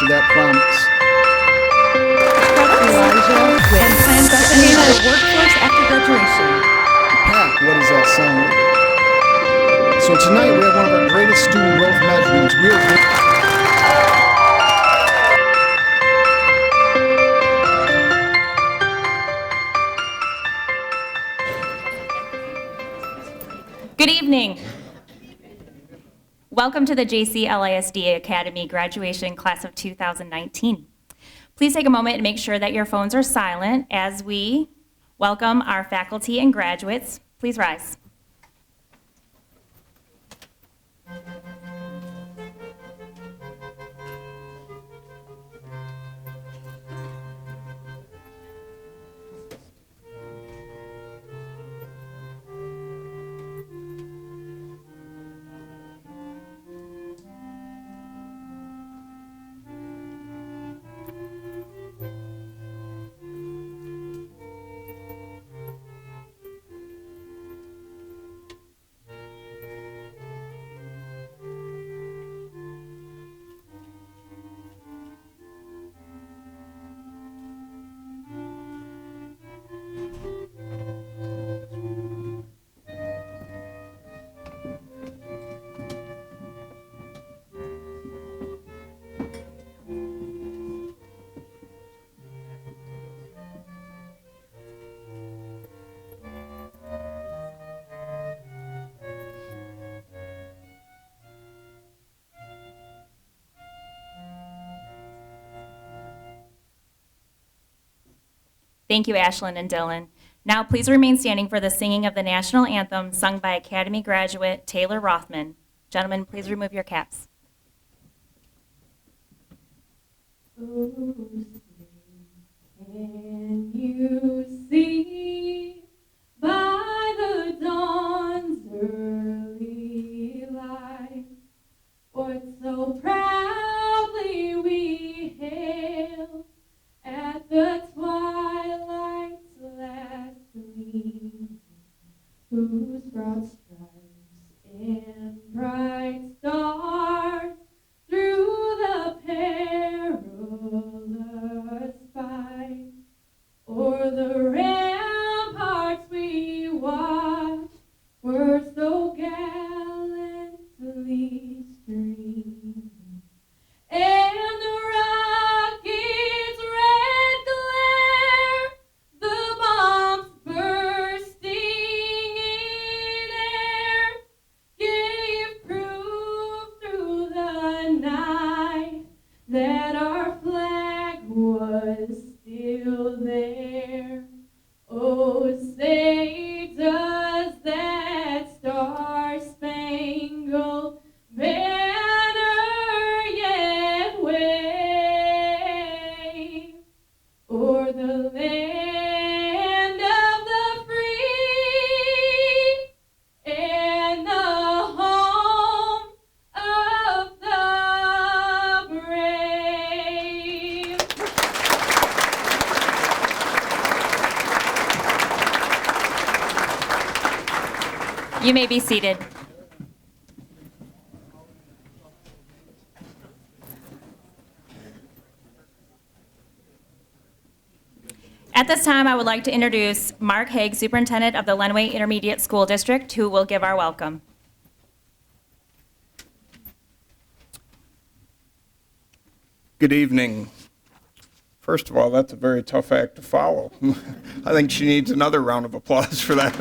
to that promise. Elijah and plans to enter the workforce after graduation. Pat, what does that sound like? So tonight we have one of our greatest student growth measurements. We are Good evening. Welcome to the Jackson College LISD Academy graduation class of 2019. Please take a moment and make sure that your phones are silent as we welcome our faculty and graduates. Please rise. Thank you, Ashlyn and Dylan. Now, please remain standing for the singing of the national anthem sung by Academy graduate Taylor Rothman. Gentlemen, please remove your caps. Oh, can you see by the dawn's early light what so proudly we hailed at the twilight's last gleam, whose broad stripes and bright stars through the perilous fight o'er the ramparts we watched were so gallantly streaming, and the rocket's red glare, the bombs bursting in air, gave proof through the night that our flag was still there. Oh, say does that star-spangled banner yet wave o'er the land of the free and the home of the brave. You may be seated. At this time, I would like to introduce Mark Haig, Superintendent of the Lenway Intermediate School District, who will give our welcome. Good evening. First of all, that's a very tough act to follow. I think she needs another round of applause for that.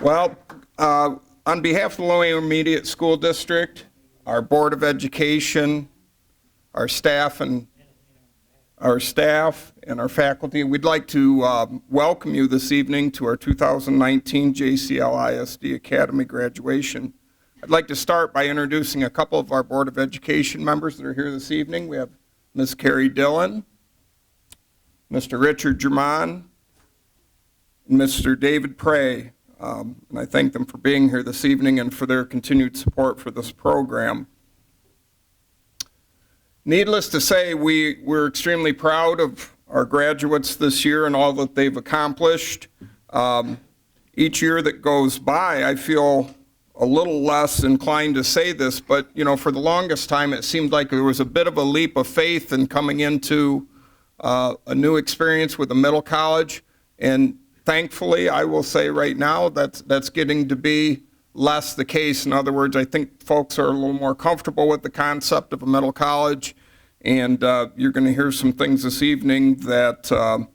Well, on behalf of the Lenway Intermediate School District, our Board of Education, our staff and our faculty, we'd like to welcome you this evening to our 2019 JCL ISD Academy graduation. I'd like to start by introducing a couple of our Board of Education members that are here this evening. We have Ms. Carrie Dillon, Mr. Richard German, and Mr. David Prey. And I thank them for being here this evening and for their continued support for this program. Needless to say, we're extremely proud of our graduates this year and all that they've accomplished. Each year that goes by, I feel a little less inclined to say this, but, for the longest time, it seemed like there was a bit of a leap of faith in coming into a new experience with a middle college. And thankfully, I will say right now, that's getting to be less the case. In other words, I think folks are a little more comfortable with the concept of a middle college. And you're going to hear some things this evening that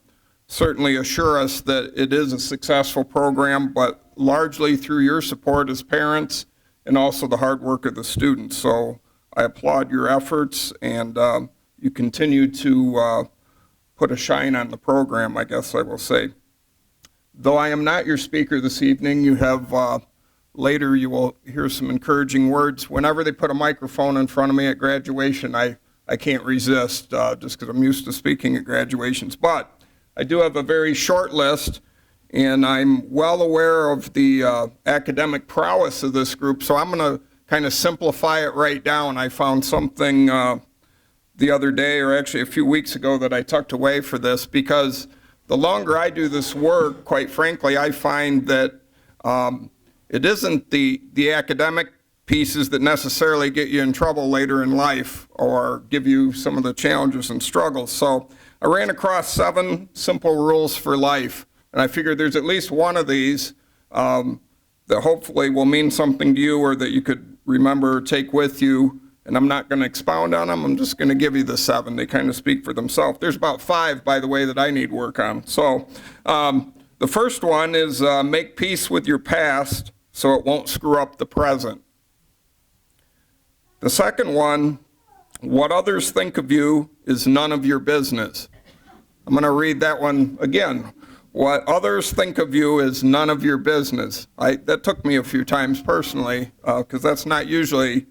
certainly assure us that it is a successful program, but largely through your support as parents and also the hard work of the students. So I applaud your efforts, and you continue to put a shine on the program, I guess I will say. Though I am not your speaker this evening, you have later you will hear some encouraging words. Whenever they put a microphone in front of me at graduation, I can't resist, just because I'm used to speaking at graduations. But I do have a very short list, and I'm well aware of the academic prowess of this group, so I'm going to kind of simplify it right down. I found something the other day, or actually a few weeks ago, that I tucked away for this, because the longer I do this work, quite frankly, I find that it isn't the academic pieces that necessarily get you in trouble later in life or give you some of the challenges and struggles. So I ran across 7 simple rules for life, and I figured there's at least one of these that hopefully will mean something to you, or that you could remember or take with you. And I'm not going to expound on them. I'm just going to give you the 7. They kind of speak for themselves. There's about 5, by the way, that I need work on. So the first one is make peace with your past so it won't screw up the present. The second one, what others think of you is none of your business. I'm going to read that one again. What others think of you is none of your business. That took me a few times personally, because that's not usually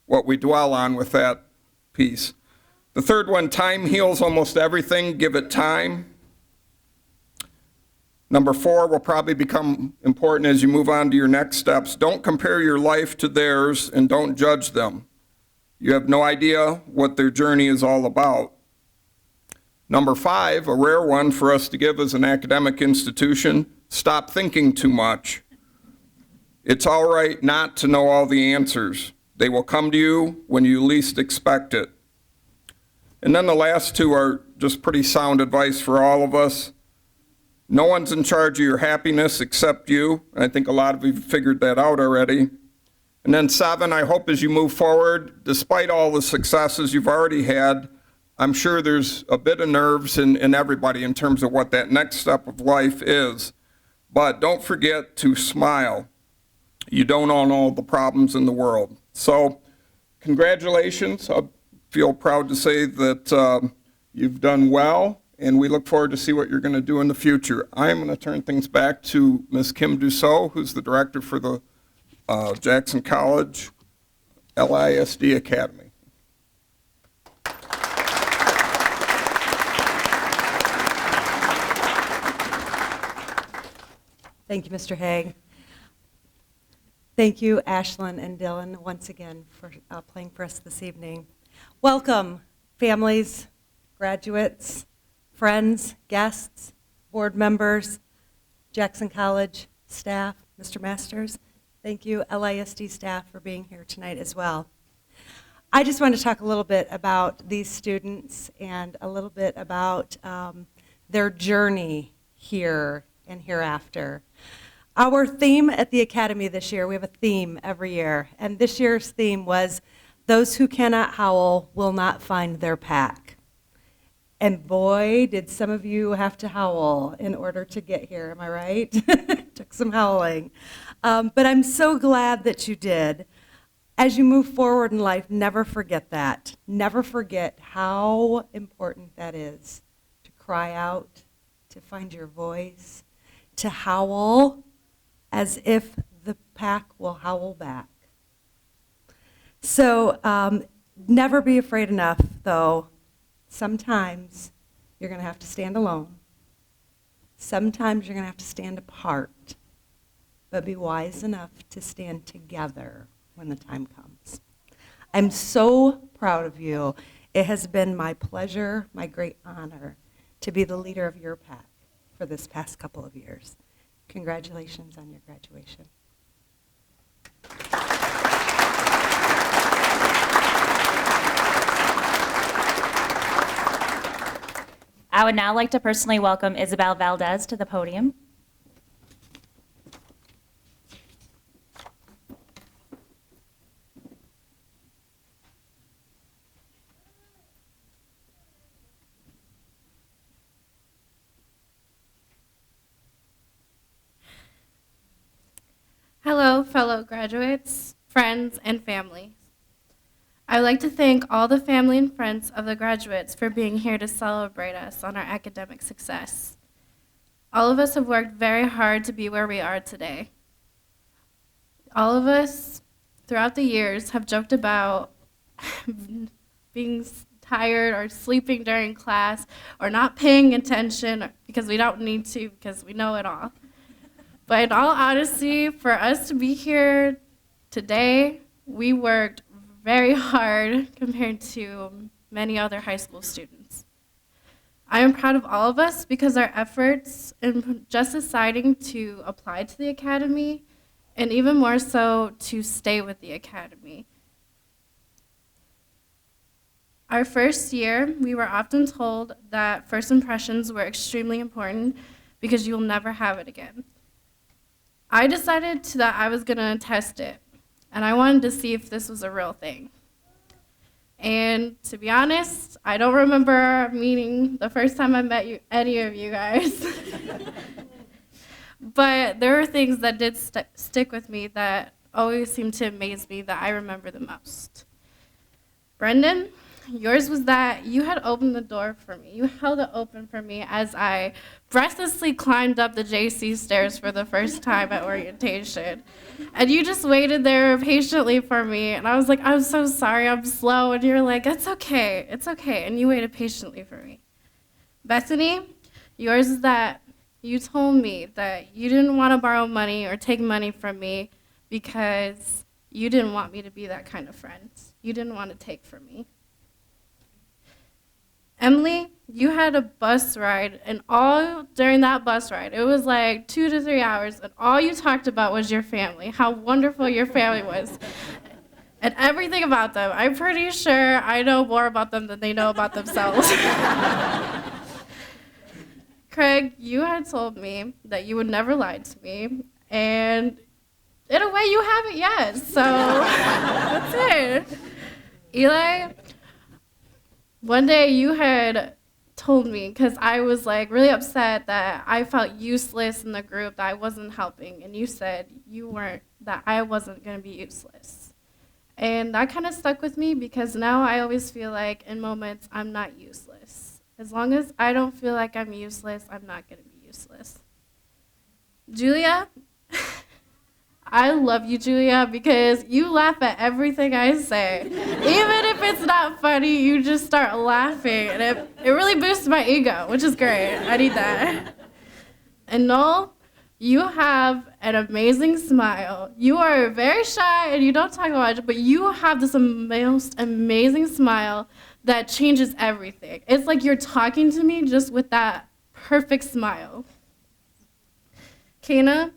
what we dwell on with that piece. The third one, time heals almost everything, give it time. Number 4 will probably become important as you move on to your next steps. Don't compare your life to theirs, and don't judge them. You have no idea what their journey is all about. Number 5, a rare one for us to give as an academic institution, stop thinking too much. It's all right not to know all the answers. They will come to you when you least expect it. And then the last 2 are just pretty sound advice for all of us. No one's in charge of your happiness except you. And I think a lot of you figured that out already. And then 7, I hope as you move forward, despite all the successes you've already had, I'm sure there's a bit of nerves in everybody in terms of what that next step of life is. But don't forget to smile. You don't own all the problems in the world. So congratulations. I feel proud to say that you've done well, and we look forward to see what you're going to do in the future. I am going to turn things back to Ms. Kim Dussault, who's the director for the Jackson College LISD Academy. Thank you, Mr. Haig. Thank you, Ashlyn and Dylan, once again for playing for us this evening. Welcome, families, graduates, friends, guests, board members, Jackson College staff, Mr. Masters. Thank you, LISD staff, for being here tonight as well. I just want to talk a little bit about these students and a little bit about their journey here and hereafter. Our theme at the Academy this year, we have a theme every year, and this year's theme was, those who cannot howl will not find their pack. And boy, did some of you have to howl in order to get here, am I right? Took some howling. But I'm so glad that you did. As you move forward in life, never forget that. Never forget how important that is, to cry out, to find your voice, to howl as if the pack will howl back. So never be afraid enough, though. Sometimes you're going to have to stand alone. Sometimes you're going to have to stand apart. But be wise enough to stand together when the time comes. I'm so proud of you. It has been my pleasure, my great honor, to be the leader of your pack for this past couple of years. Congratulations on your graduation. I would now like to personally welcome Isabel Valdez to the podium. Hello, fellow graduates, friends, and family. I would like to thank all the family and friends of the graduates for being here to celebrate us on our academic success. All of us have worked very hard to be where we are today. All of us, throughout the years, have joked about being tired or sleeping during class or not paying attention because we don't need to because we know it all. But in all honesty, for us to be here today, we worked very hard compared to many other high school students. I am proud of all of us because our efforts in just deciding to apply to the academy, and even more so to stay with the academy. Our first year, we were often told that first impressions were extremely important because you'll never have it again. I decided that I was gonna test it, and I wanted to see if this was a real thing. And to be honest, I don't remember meeting the first time I met any of you guys. But there were things that did stick with me that always seemed to amaze me that I remember the most. Brendan, yours was that you had opened the door for me. You held it open for me as I breathlessly climbed up the JC stairs for the first time at orientation. And you just waited there patiently for me. And I was like, I'm so sorry, I'm slow. And you're like, it's okay. And you waited patiently for me. Bethany, yours is that you told me that you didn't want to borrow money or take money from me because you didn't want me to be that kind of friend. You didn't want to take from me. Emily, you had a bus ride, and all during that bus ride, it was like 2 to 3 hours, and all you talked about was your family, how wonderful your family was, and everything about them. I'm pretty sure I know more about them than they know about themselves. Craig, you had told me that you would never lie to me, and in a way, you haven't yet, so that's it. Eli, one day you had told me, because I was like really upset that I felt useless in the group, that I wasn't helping, and you said that I wasn't going to be useless. And that kind of stuck with me because now I always feel like in moments I'm not useless. As long as I don't feel like I'm useless, I'm not going to be useless. Julia, I love you, Julia, because you laugh at everything I say. Even if it's not funny, you just start laughing, and it really boosts my ego, which is great. I need that. And Noel, you have an amazing smile. You are very shy, and you don't talk much, but you have this most amazing smile that changes everything. It's like you're talking to me just with that perfect smile. Kana,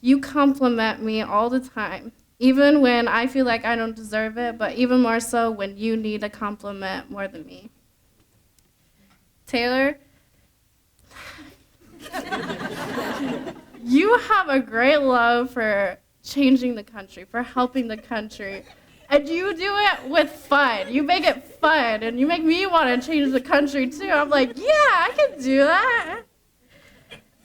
you compliment me all the time, even when I feel like I don't deserve it, but even more so when you need a compliment more than me. Taylor, you have a great love for changing the country, for helping the country, and you do it with fun. You make it fun, and you make me want to change the country too. I'm like, yeah, I can do that.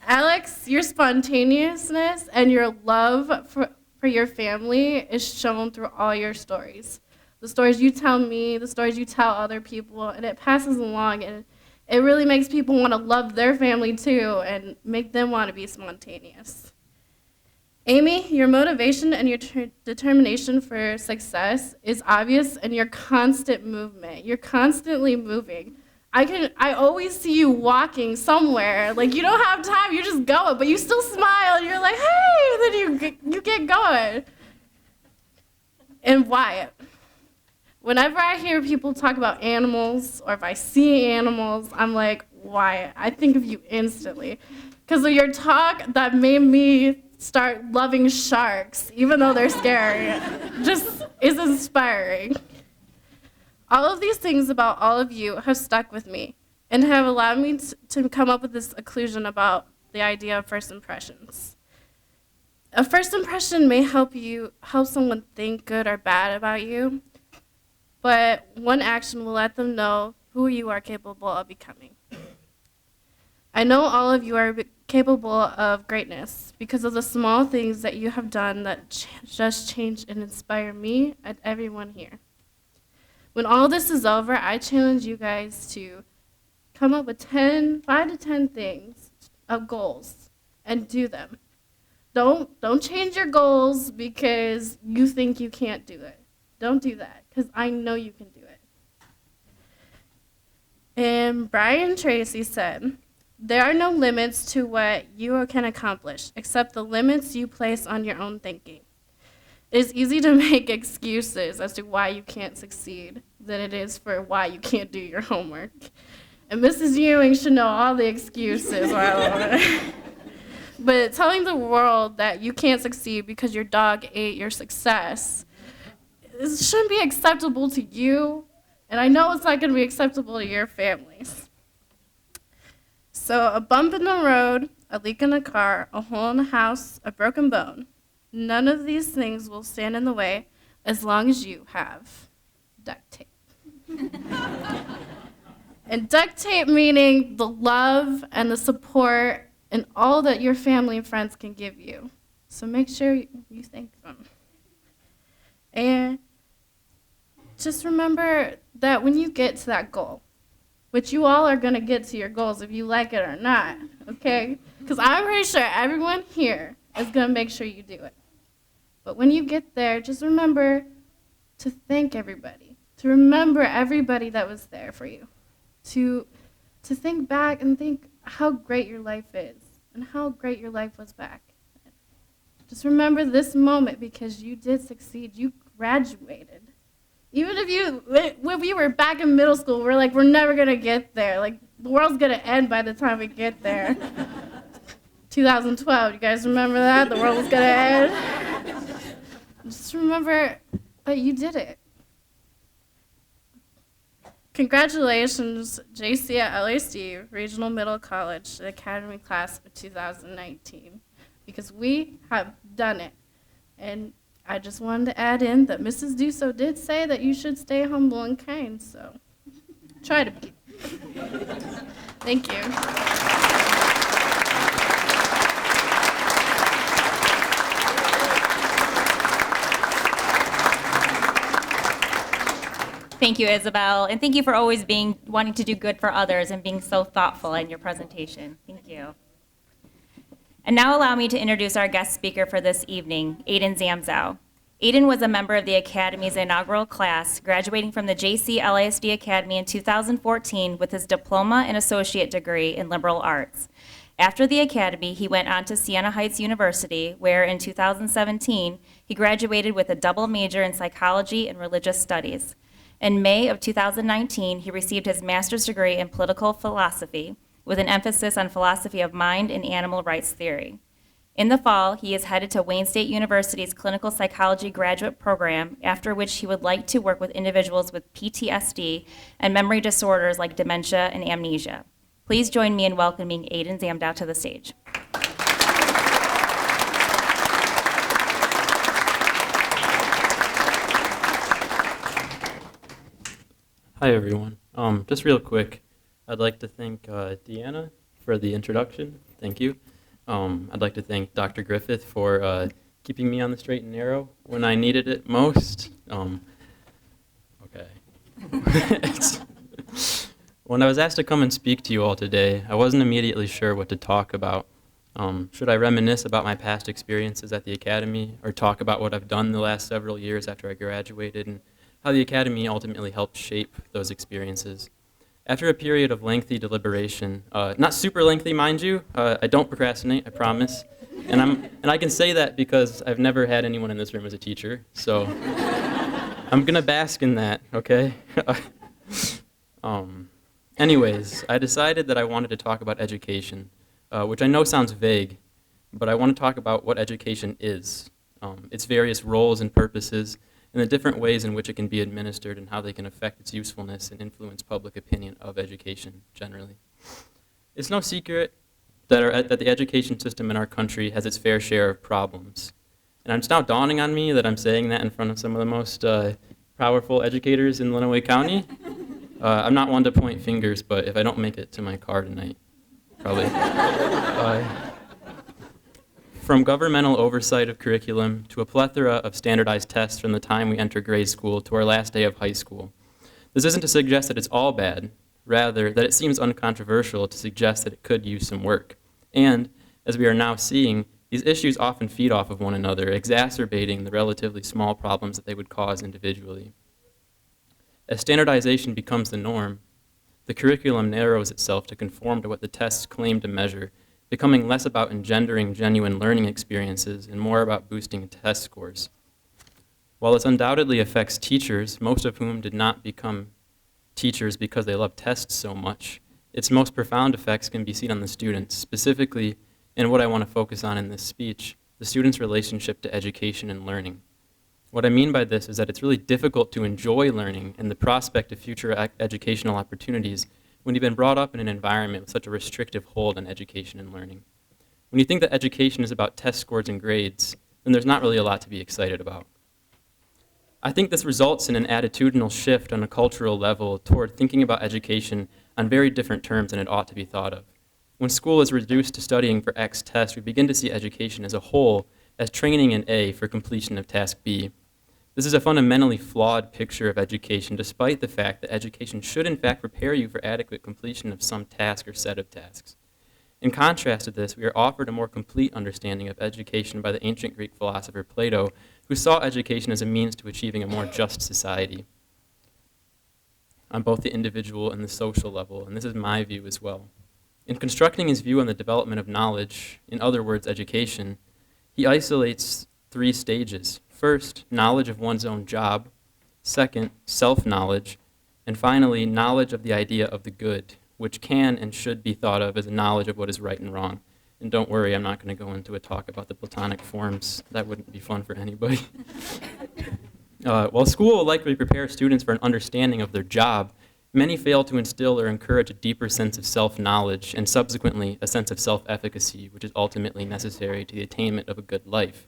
Alex, your spontaneousness and your love for your family is shown through all your stories. The stories you tell me, the stories you tell other people, and it passes along, and it really makes people want to love their family too and make them want to be spontaneous. Amy, your motivation and your determination for success is obvious in your constant movement. You're constantly moving. I always see you walking somewhere. Like, you don't have time, you're just going, but you still smile, and you're like, hey, and then you get going. And Wyatt, whenever I hear people talk about animals, or if I see animals, I'm like, Wyatt, I think of you instantly. Because of your talk, that made me start loving sharks, even though they're scary, just is inspiring. All of these things about all of you have stuck with me and have allowed me to come up with this conclusion about the idea of first impressions. A first impression may help someone think good or bad about you, but one action will let them know who you are capable of becoming. I know all of you are capable of greatness because of the small things that you have done that just change and inspire me and everyone here. When all this is over, I challenge you guys to come up with 5 to 10 things of goals and do them. Don't change your goals because you think you can't do it. Don't do that, because I know you can do it. And Brian Tracy said, "There are no limits to what you can accomplish, except the limits you place on your own thinking. It is easy to make excuses as to why you can't succeed than it is for why you can't do your homework. And Mrs. Ewing should know all the excuses. But telling the world that you can't succeed because your dog ate your success, it shouldn't be acceptable to you, and I know it's not going to be acceptable to your families. So a bump in the road, a leak in a car, a hole in the house, a broken bone, none of these things will stand in the way as long as you have duct tape." And duct tape meaning the love and the support and all that your family and friends can give you. So make sure you thank them. And just remember that when you get to that goal, which you all are going to get to your goals if you like it or not, okay? Because I'm pretty sure everyone here is going to make sure you do it. But when you get there, just remember to thank everybody, to remember everybody that was there for you, to think back and think how great your life is and how great your life was back. Just remember this moment because you did succeed. You graduated. Even if when we were back in middle school, we're like, we're never going to get there. Like, the world's going to end by the time we get there. 2012, you guys remember that? The world was going to end. Just remember that you did it. Congratulations, JC at LISD, Regional Middle College, the Academy Class of 2019, because we have done it. And I just wanted to add in that Mrs. Dusso did say that you should stay humble and kind, so try to be. Thank you. Thank you, Isabel, and thank you for always wanting to do good for others and being so thoughtful in your presentation. Thank you. And now allow me to introduce our guest speaker for this evening, Aiden Zamzow. Aiden was a member of the Academy's inaugural class, graduating from the JC LISD Academy in 2014 with his diploma and associate degree in liberal arts. After the Academy, he went on to Siena Heights University, where in 2017, he graduated with a double major in psychology and religious studies. In May of 2019, he received his master's degree in political philosophy with an emphasis on philosophy of mind and animal rights theory. In the fall, he is headed to Wayne State University's clinical psychology graduate program, after which he would like to work with individuals with PTSD and memory disorders like dementia and amnesia. Please join me in welcoming Aiden Zamzow to the stage. Hi, everyone. Just real quick, I'd like to thank Deanna for the introduction. Thank you. I'd like to thank Dr. Griffith for keeping me on the straight and narrow when I needed it most. Okay. When I was asked to come and speak to you all today, I wasn't immediately sure what to talk about. Should I reminisce about my past experiences at the Academy or talk about what I've done the last several years after I graduated and how the Academy ultimately helped shape those experiences? After a period of lengthy deliberation, not super lengthy, mind you, I don't procrastinate, I promise. And I can say that because I've never had anyone in this room as a teacher, so I'm gonna bask in that, okay? Anyways, I decided that I wanted to talk about education, which I know sounds vague, but I want to talk about what education is, its various roles and purposes, and the different ways in which it can be administered and how they can affect its usefulness and influence public opinion of education generally. It's no secret that the education system in our country has its fair share of problems. And it's now dawning on me that I'm saying that in front of some of the most powerful educators in Lenawee County. I'm not one to point fingers, but if I don't make it to my car tonight, probably. From governmental oversight of curriculum to a plethora of standardized tests from the time we enter grade school to our last day of high school. This isn't to suggest that it's all bad, rather that it seems uncontroversial to suggest that it could use some work. And, as we are now seeing, these issues often feed off of one another, exacerbating the relatively small problems that they would cause individually. As standardization becomes the norm, the curriculum narrows itself to conform to what the tests claim to measure, becoming less about engendering genuine learning experiences and more about boosting test scores. While this undoubtedly affects teachers, most of whom did not become teachers because they love tests so much, its most profound effects can be seen on the students, specifically, and what I want to focus on in this speech, the student's relationship to education and learning. What I mean by this is that it's really difficult to enjoy learning and the prospect of future educational opportunities when you've been brought up in an environment with such a restrictive hold on education and learning. When you think that education is about test scores and grades, then there's not really a lot to be excited about. I think this results in an attitudinal shift on a cultural level toward thinking about education on very different terms than it ought to be thought of. When school is reduced to studying for X test, we begin to see education as a whole as training in A for completion of task B. This is a fundamentally flawed picture of education, despite the fact that education should in fact prepare you for adequate completion of some task or set of tasks. In contrast to this, we are offered a more complete understanding of education by the ancient Greek philosopher Plato, who saw education as a means to achieving a more just society on both the individual and the social level, and this is my view as well. In constructing his view on the development of knowledge, in other words, education, he isolates 3 stages. First, knowledge of one's own job. Second, self-knowledge. And finally, knowledge of the idea of the good, which can and should be thought of as a knowledge of what is right and wrong. And don't worry, I'm not going to go into a talk about the Platonic forms. That wouldn't be fun for anybody. While school will likely prepare students for an understanding of their job, many fail to instill or encourage a deeper sense of self-knowledge and subsequently a sense of self-efficacy, which is ultimately necessary to the attainment of a good life.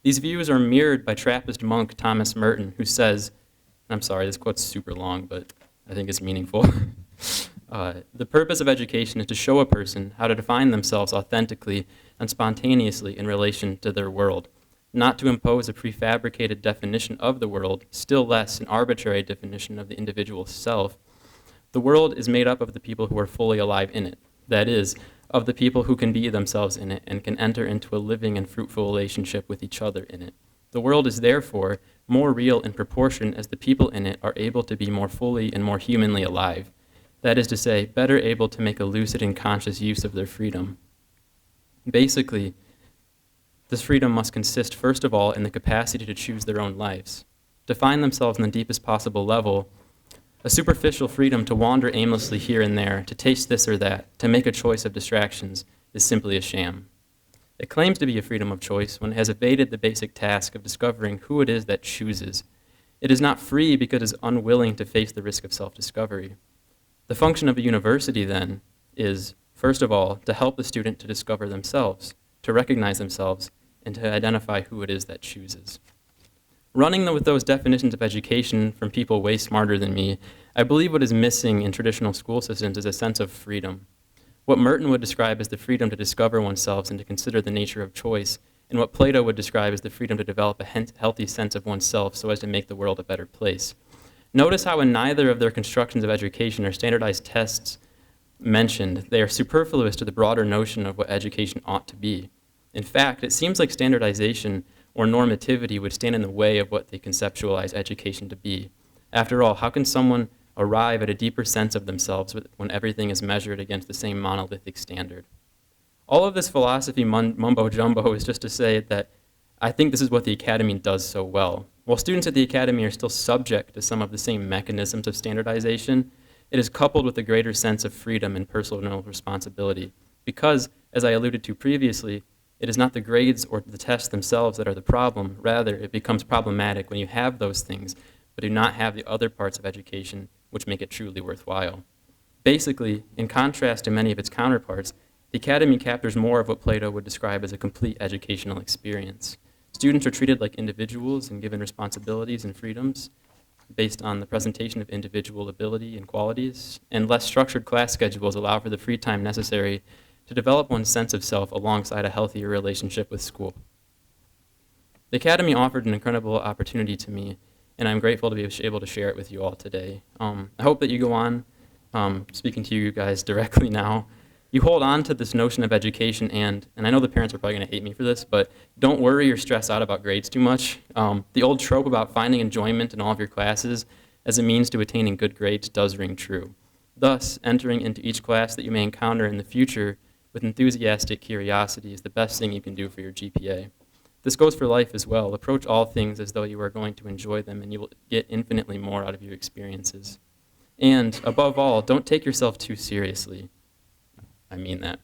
These views are mirrored by Trappist monk Thomas Merton, who says, I'm sorry, this quote's super long, but I think it's meaningful. The purpose of education is to show a person how to define themselves authentically and spontaneously in relation to their world, not to impose a prefabricated definition of the world, still less an arbitrary definition of the individual self. The world is made up of the people who are fully alive in it, that is, of the people who can be themselves in it and can enter into a living and fruitful relationship with each other in it. The world is therefore more real in proportion as the people in it are able to be more fully and more humanly alive. That is to say, better able to make a lucid and conscious use of their freedom. Basically, this freedom must consist first of all in the capacity to choose their own lives, to find themselves on the deepest possible level. A superficial freedom to wander aimlessly here and there, to taste this or that, to make a choice of distractions, is simply a sham. It claims to be a freedom of choice when it has evaded the basic task of discovering who it is that chooses. It is not free because it is unwilling to face the risk of self-discovery. The function of a university, then, is, first of all, to help the student to discover themselves, to recognize themselves, and to identify who it is that chooses. Running with those definitions of education from people way smarter than me, I believe what is missing in traditional school systems is a sense of freedom. What Merton would describe as the freedom to discover oneself and to consider the nature of choice, and what Plato would describe as the freedom to develop a healthy sense of oneself so as to make the world a better place. Notice how in neither of their constructions of education or standardized tests mentioned, they are superfluous to the broader notion of what education ought to be. In fact, it seems like standardization or normativity would stand in the way of what they conceptualize education to be. After all, how can someone arrive at a deeper sense of themselves when everything is measured against the same monolithic standard? All of this philosophy mumbo-jumbo is just to say that I think this is what the Academy does so well. While students at the Academy are still subject to some of the same mechanisms of standardization, it is coupled with a greater sense of freedom and personal responsibility because, as I alluded to previously, It is not the grades or the tests themselves that are the problem. Rather, it becomes problematic when you have those things, but do not have the other parts of education which make it truly worthwhile. Basically, in contrast to many of its counterparts, the Academy captures more of what Plato would describe as a complete educational experience. Students are treated like individuals and given responsibilities and freedoms based on the presentation of individual ability and qualities, and less structured class schedules allow for the free time necessary to develop one's sense of self alongside a healthier relationship with school. The Academy offered an incredible opportunity to me, and I'm grateful to be able to share it with you all today. I hope that you go on, speaking to you guys directly now, you hold on to this notion of education, and I know the parents are probably going to hate me for this, but don't worry or stress out about grades too much. The old trope about finding enjoyment in all of your classes as a means to attaining good grades does ring true. Thus, entering into each class that you may encounter in the future with enthusiastic curiosity is the best thing you can do for your GPA. This goes for life as well. Approach all things as though you are going to enjoy them, and you will get infinitely more out of your experiences. And above all, don't take yourself too seriously. I mean that.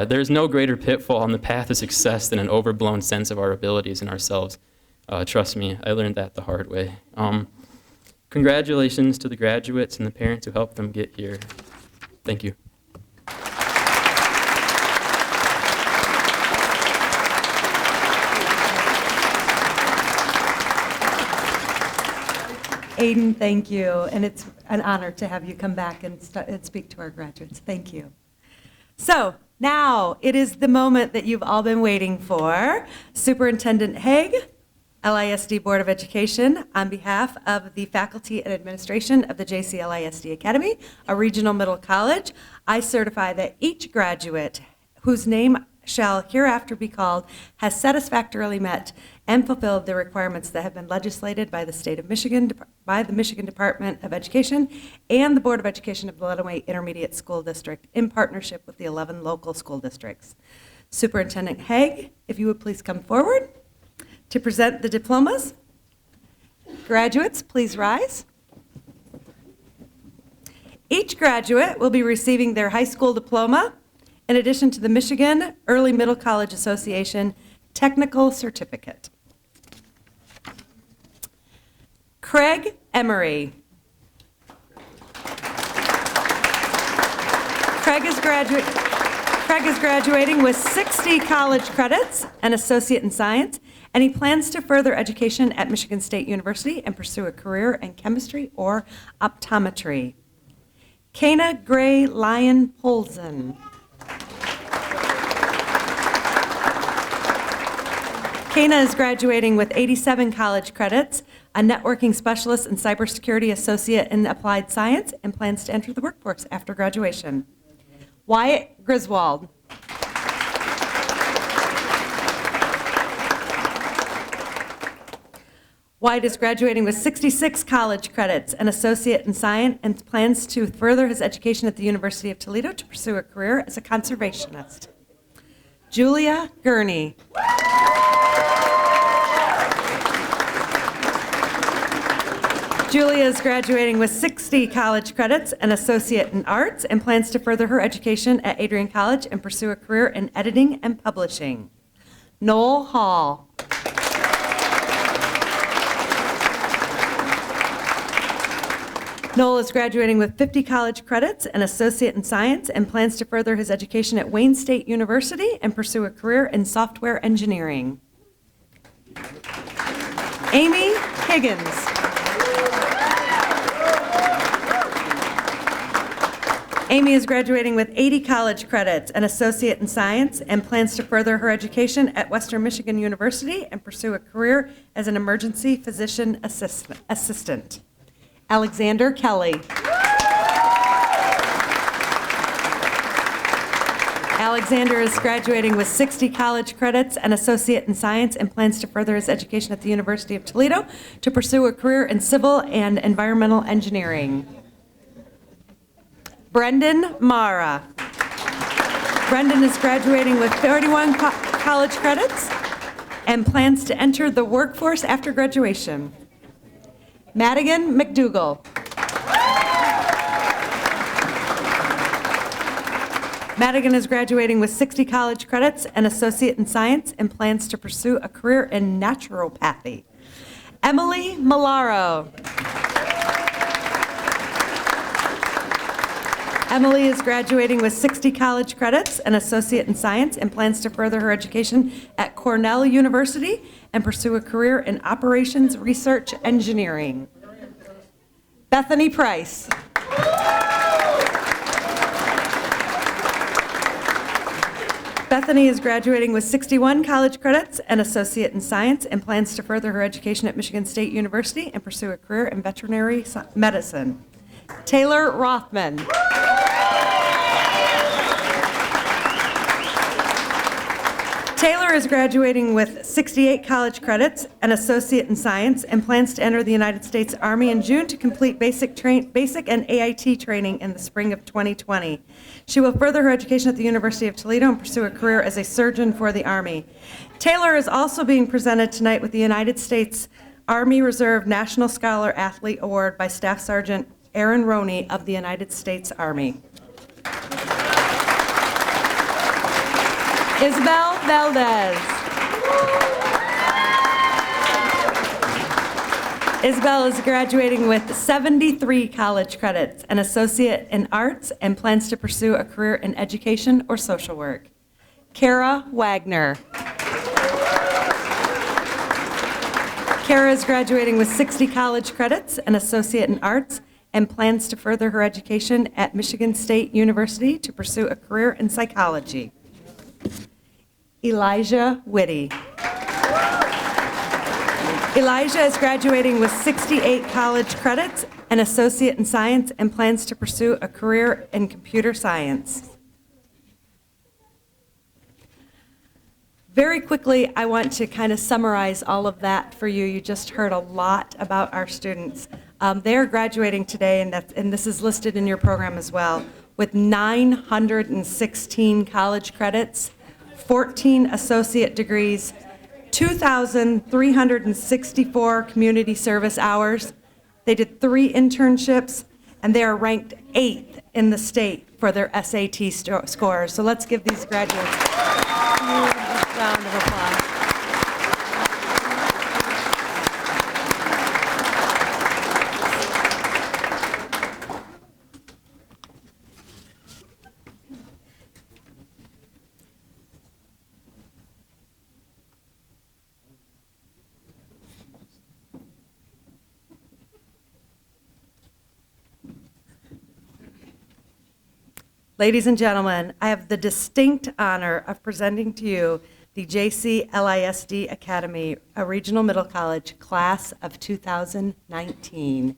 There's no greater pitfall on the path to success than an overblown sense of our abilities and ourselves. Trust me, I learned that the hard way. Congratulations to the graduates and the parents who helped them get here. Thank you. Aiden, thank you. And it's an honor to have you come back and speak to our graduates. Thank you. So now it is the moment that you've all been waiting for. Superintendent Haig, LISD Board of Education, on behalf of the faculty and administration of the JC LISD Academy, a regional middle college, I certify that each graduate whose name shall hereafter be called has satisfactorily met and fulfilled the requirements that have been legislated by the state of Michigan, by the Michigan Department of Education and the Board of Education of the Lenawee Intermediate School District in partnership with the 11 local school districts. Superintendent Haig, if you would please come forward to present the diplomas. Graduates, please rise. Each graduate will be receiving their high school diploma in addition to the Michigan Early Middle College Association Technical Certificate. Craig Emery. Craig is graduating with 60 college credits, an associate in science, and he plans to further education at Michigan State University and pursue a career in chemistry or optometry. Kana Gray Lyon Polson. Kana is graduating with 87 college credits, a networking specialist and cybersecurity associate in applied science, and plans to enter the workforce after graduation. Wyatt Griswold. Wyatt is graduating with 66 college credits, an associate in science, and plans to further his education at the University of Toledo to pursue a career as a conservationist. Julia Gurney. Julia is graduating with 60 college credits, an associate in arts, and plans to further her education at Adrian College and pursue a career in editing and publishing. Noel Hall. Noel is graduating with 50 college credits, an associate in science, and plans to further his education at Wayne State University and pursue a career in software engineering. Amy Higgins. Amy is graduating with 80 college credits, an associate in science, and plans to further her education at Western Michigan University and pursue a career as an emergency physician assistant. Alexander Kelly. Alexander is graduating with 60 college credits, an associate in science, and plans to further his education at the University of Toledo to pursue a career in civil and environmental engineering. Brendan Mara. Brendan is graduating with 31 college credits and plans to enter the workforce after graduation. Madigan McDougall. Madigan is graduating with 60 college credits, an associate in science, and plans to pursue a career in naturopathy. Emily Malaro. Emily is graduating with 60 college credits, an associate in science, and plans to further her education at Cornell University and pursue a career in operations research engineering. Bethany Price. Bethany is graduating with 61 college credits, an associate in science, and plans to further her education at Michigan State University and pursue a career in veterinary medicine. Taylor Rothman. Taylor is graduating with 68 college credits, an associate in science, and plans to enter the United States Army in June to complete basic and AIT training in the spring of 2020. She will further her education at the University of Toledo and pursue a career as a surgeon for the Army. Taylor is also being presented tonight with the United States Army Reserve National Scholar Athlete Award by Staff Sergeant Aaron Roney of the United States Army. Isabel Valdez. Isabel is graduating with 73 college credits, an associate in arts, and plans to pursue a career in education or social work. Kara Wagner. Kara is graduating with 60 college credits, an associate in arts, and plans to further her education at Michigan State University to pursue a career in psychology. Elijah Whitty. Elijah is graduating with 68 college credits, an associate in science, and plans to pursue a career in computer science. Very quickly, I want to kind of summarize all of that for you. You just heard a lot about our students. They are graduating today, and this is listed in your program as well, with 916 college credits, 14 associate degrees, 2,364 community service hours. They did 3 internships, and they are ranked 8th in the state for their SAT scores. So let's give these graduates a huge round of applause. Ladies and gentlemen, I have the distinct honor of presenting to you the JC LISD Academy, a regional middle college class of 2019.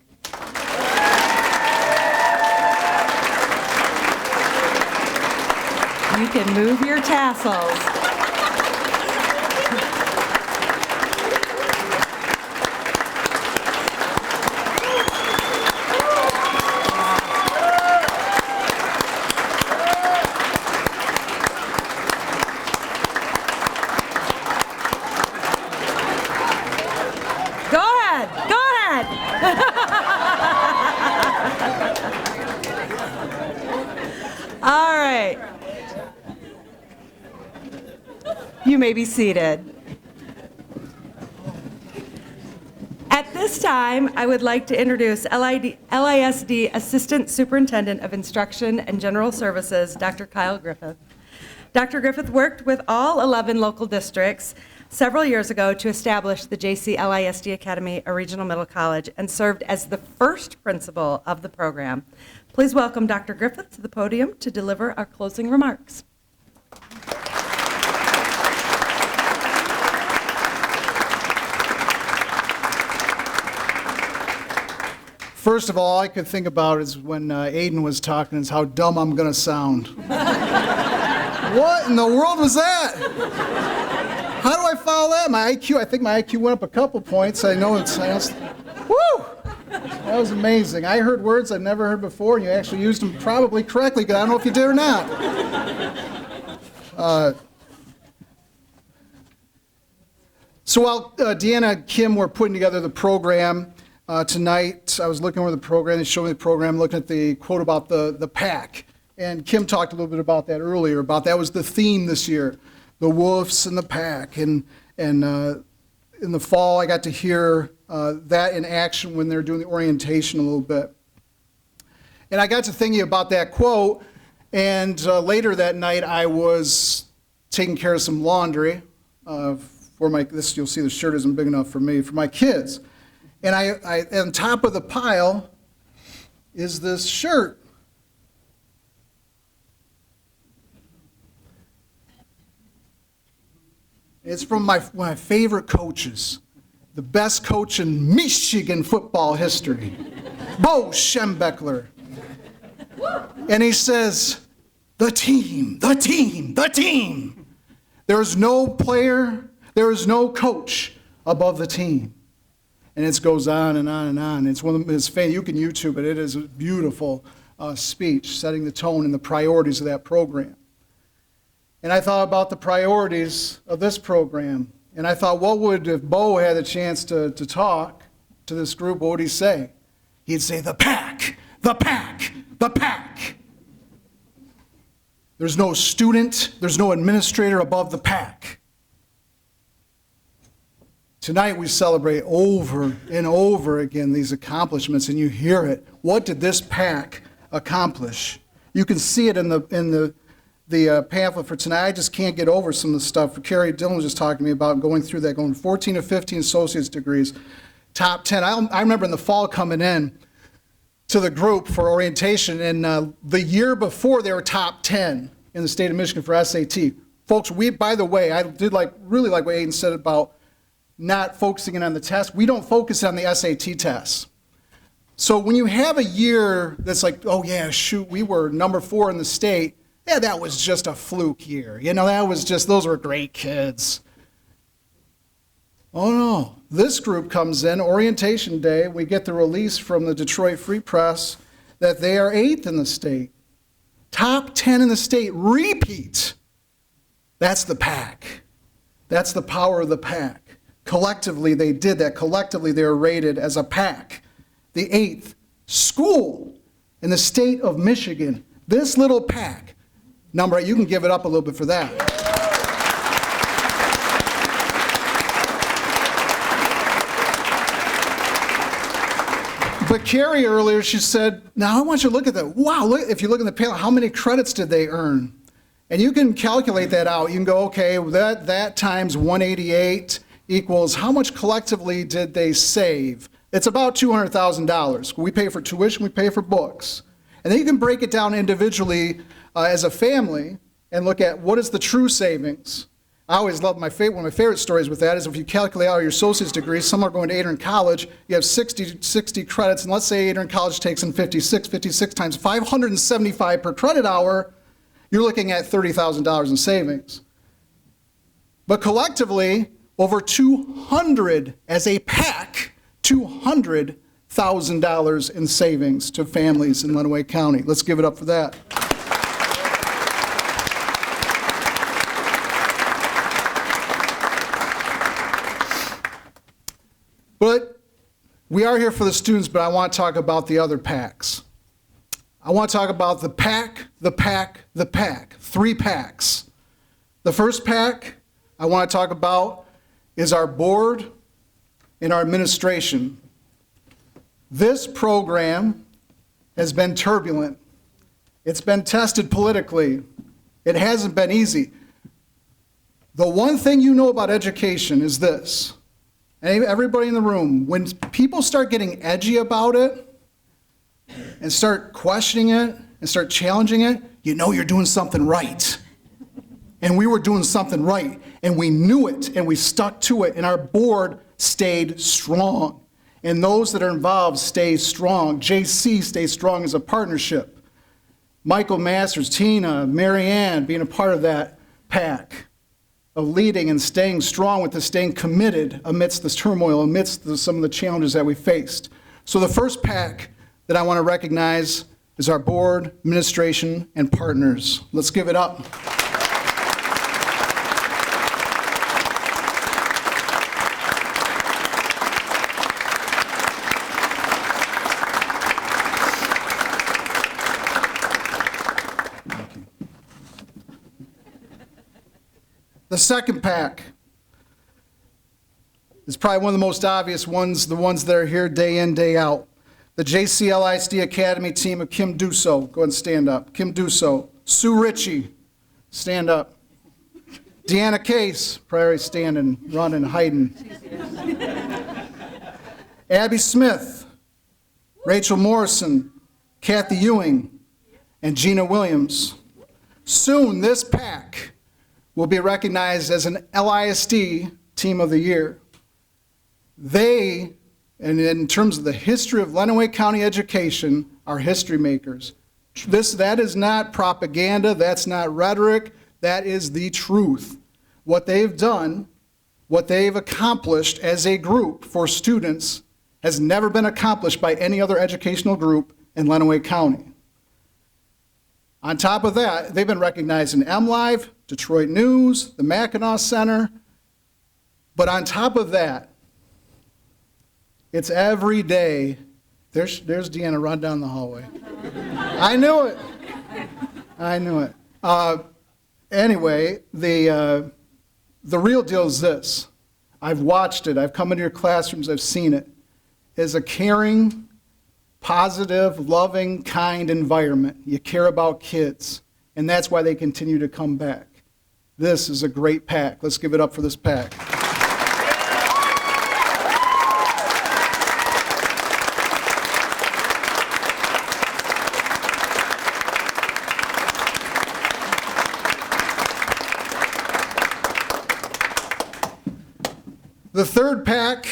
You can move your tassels. All right. You may be seated. At this time, I would like to introduce LISD Assistant Superintendent of Instruction and General Services, Dr. Kyle Griffith. Dr. Griffith worked with all 11 local districts several years ago to establish the JC LISD Academy, a regional middle college, and served as the first principal of the program. Please welcome Dr. Griffith to the podium to deliver our closing remarks. First of all I could think about is when Aiden was talking is how dumb I'm going to sound. What in the world was that? How do I follow that? My IQ, I think my IQ went up a couple points. I know it's, woo! That was amazing. I heard words I've never heard before, and you actually used them probably correctly, because I don't know if you did or not. So while Deanna and Kim were putting together the program tonight, I was looking over the program. They showed me the program, looking at the quote about the pack. And Kim talked a little bit about that earlier, about that was the theme this year, the wolves and the pack. And in the fall, I got to hear that in action when they were doing the orientation a little bit. And I got to thinking about that quote, and later that night I was taking care of some laundry for my, this you'll see the shirt isn't big enough for me, for my kids. And I on top of the pile is this shirt. It's from one of my favorite coaches, the best coach in Michigan football history, Bo Schembechler. And he says, the team, the team, the team. There is no player, there is no coach above the team. And it goes on and on and on. It's one of his famous, you can YouTube it, it is a beautiful speech setting the tone and the priorities of that program. And I thought about the priorities of this program. And I thought, what would, if Bo had a chance to talk to this group, what would he say? He'd say, the pack, the pack, the pack. There's no student, there's no administrator above the pack. Tonight we celebrate over and over again these accomplishments, and you hear it. What did this pack accomplish? You can see it in the pamphlet for tonight. I just can't get over some of the stuff. Carrie Dillon was just talking to me about going through that, going 14 to 15 associate's degrees, top 10. I remember in the fall coming in to the group for orientation, and the year before they were top 10 in the state of Michigan for SAT. Folks, by the way, I did really like what Aiden said about not focusing in on the test. We don't focus on the SAT tests. So when you have a year that's like, oh yeah, shoot, we were number 4 in the state, yeah, that was just a fluke year. You know, that was just, those were great kids. Oh no, this group comes in, orientation day, we get the release from the Detroit Free Press that they are 8th in the state. Top 10 in the state, repeat. That's the pack. That's the power of the pack. Collectively, they did that. Collectively, they were rated as a pack. The 8th school in the state of Michigan. This little pack, number 8, you can give it up a little bit for that. But Carrie earlier, she said, now I want you to look at that. Wow, look, if you look in the panel, how many credits did they earn? And you can calculate that out. You can go, okay, that times 188 equals how much collectively did they save? It's about $200,000. We pay for tuition, we pay for books. And then you can break it down individually as a family and look at what is the true savings. I always love one of my favorite stories with that is if you calculate out your associate's degrees, some are going to Adrian College, you have 60 credits, and let's say Adrian College takes in 56 times 575 per credit hour, you're looking at $30,000 in savings. But collectively, over 200 as a pack, $200,000 in savings to families in Lenawee County. Let's give it up for that. But we are here for the students, but I want to talk about the other packs. I want to talk about the pack, the pack, the pack. 3 packs. The first pack I want to talk about is our board and our administration. This program has been turbulent. It's been tested politically. It hasn't been easy. The one thing you know about education is this. Everybody in the room, when people start getting edgy about it and start questioning it and start challenging it, you know you're doing something right. And we were doing something right, and we knew it, and we stuck to it, and our board stayed strong. And those that are involved stay strong. JC stays strong as a partnership. Michael Masters, Tina, Mary Ann being a part of that pack of leading and staying strong with this, staying committed amidst this turmoil, amidst some of the challenges that we faced. So the first pack that I want to recognize is our board, administration, and partners. Let's give it up. The second pack is probably one of the most obvious ones, the ones that are here day in, day out. The JCL LISD Academy team of Kim Dusso. Go ahead and stand up. Kim Dusso. Sue Ritchie. Stand up. Deanna Case. Probably standing, running, hiding. Abby Smith. Rachel Morrison. Kathy Ewing. And Gina Williams. Soon, this pack will be recognized as an LISD Team of the Year. They, and in terms of the history of Lenawee County education, are history makers. That is not propaganda, that's not rhetoric, that is the truth. What they've done, what they've accomplished as a group for students has never been accomplished by any other educational group in Lenawee County. On top of that, they've been recognized in MLive, Detroit News, the Mackinac Center. But on top of that, it's every day. There's Deanna, run down the hallway. I knew it. I knew it. Anyway, the real deal is this. I've watched it. I've come into your classrooms. I've seen it. It's a caring, positive, loving, kind environment. You care about kids, and that's why they continue to come back. This is a great pack. Let's give it up for this pack. The third pack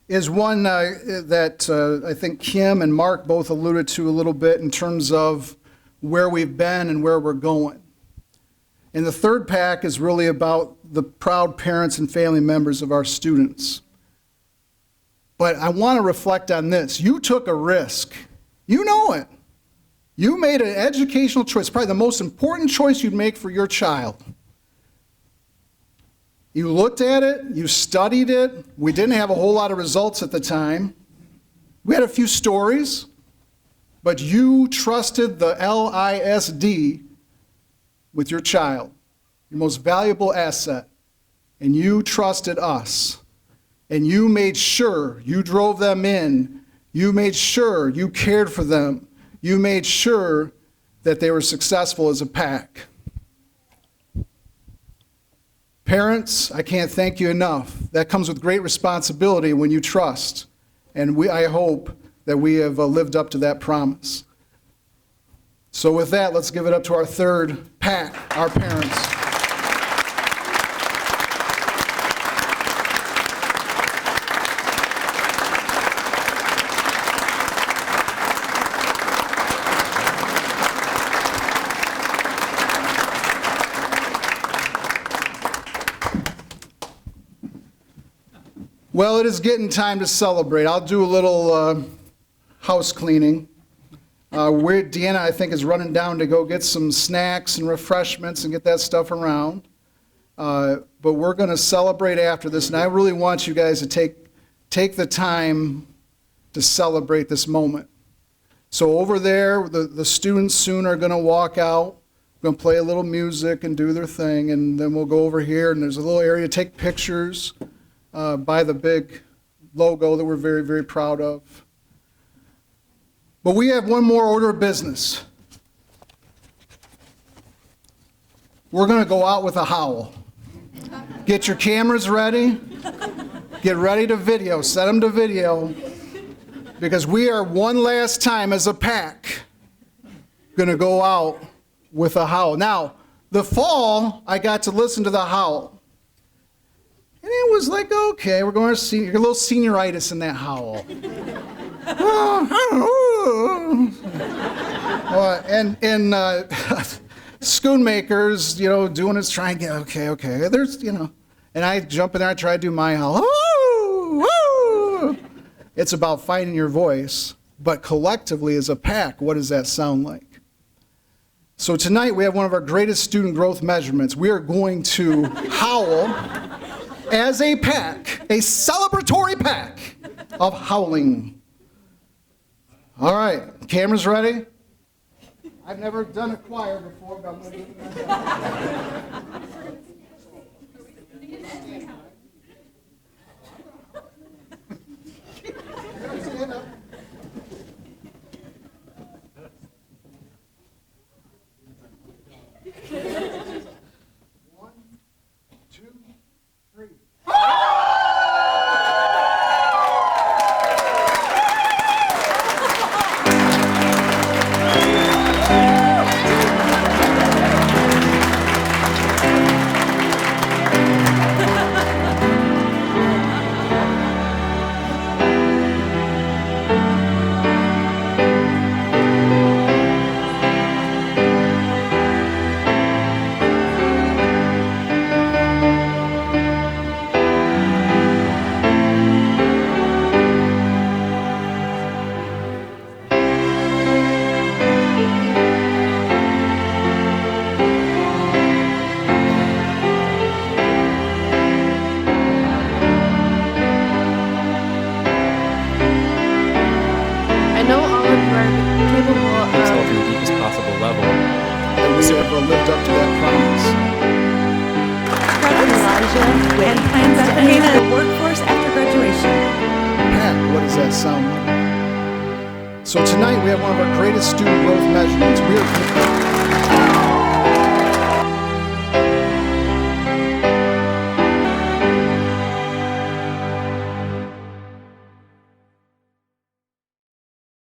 is one that I think Kim and Mark both alluded to a little bit in terms of where we've been and where we're going. And the third pack is really about the proud parents and family members of our students. But I want to reflect on this. You took a risk. You know it. You made an educational choice, probably the most important choice you'd make for your child. You looked at it, you studied it. We didn't have a whole lot of results at the time. We had a few stories, but you trusted the LISD with your child, your most valuable asset, and you trusted us. And you made sure you drove them in. You made sure you cared for them. You made sure that they were successful as a pack. Parents, I can't thank you enough. That comes with great responsibility when you trust. And I hope that we have lived up to that promise. So with that, let's give it up to our third pack, our parents. Well, it is getting time to celebrate. I'll do a little house cleaning. Deanna, I think, is running down to go get some snacks and refreshments and get that stuff around. But we're going to celebrate after this, and I really want you guys to take the time to celebrate this moment. So over there, the students soon are going to walk out. We're going to play a little music and do their thing, and then we'll go over here, and there's a little area to take pictures by the big logo that we're very, very proud of. But we have one more order of business. We're going to go out with a howl. Get your cameras ready. Get ready to video. Set them to video. Because we are one last time as a pack going to go out with a howl. Now, the fall, I got to listen to the howl. And it was like, okay, we're going to see, you're a little senioritis in that howl. And Schoonmakers, doing his trying to get, okay, there's, and I jump in there, I try to do my howl. It's about finding your voice, but collectively as a pack, what does that sound like? So tonight we have one of our greatest student growth measurements. We are going to howl as a pack, a celebratory pack of howling. All right, cameras ready? I've never done a choir before, but I'm going to do it. One, two, three. I know all of you are capable Yourself in of. the deepest possible level. That we ever lived up to that promise. And plans to enter the workforce after graduation. Pat, what does that sound like? So tonight we have one of our greatest student growth measurements.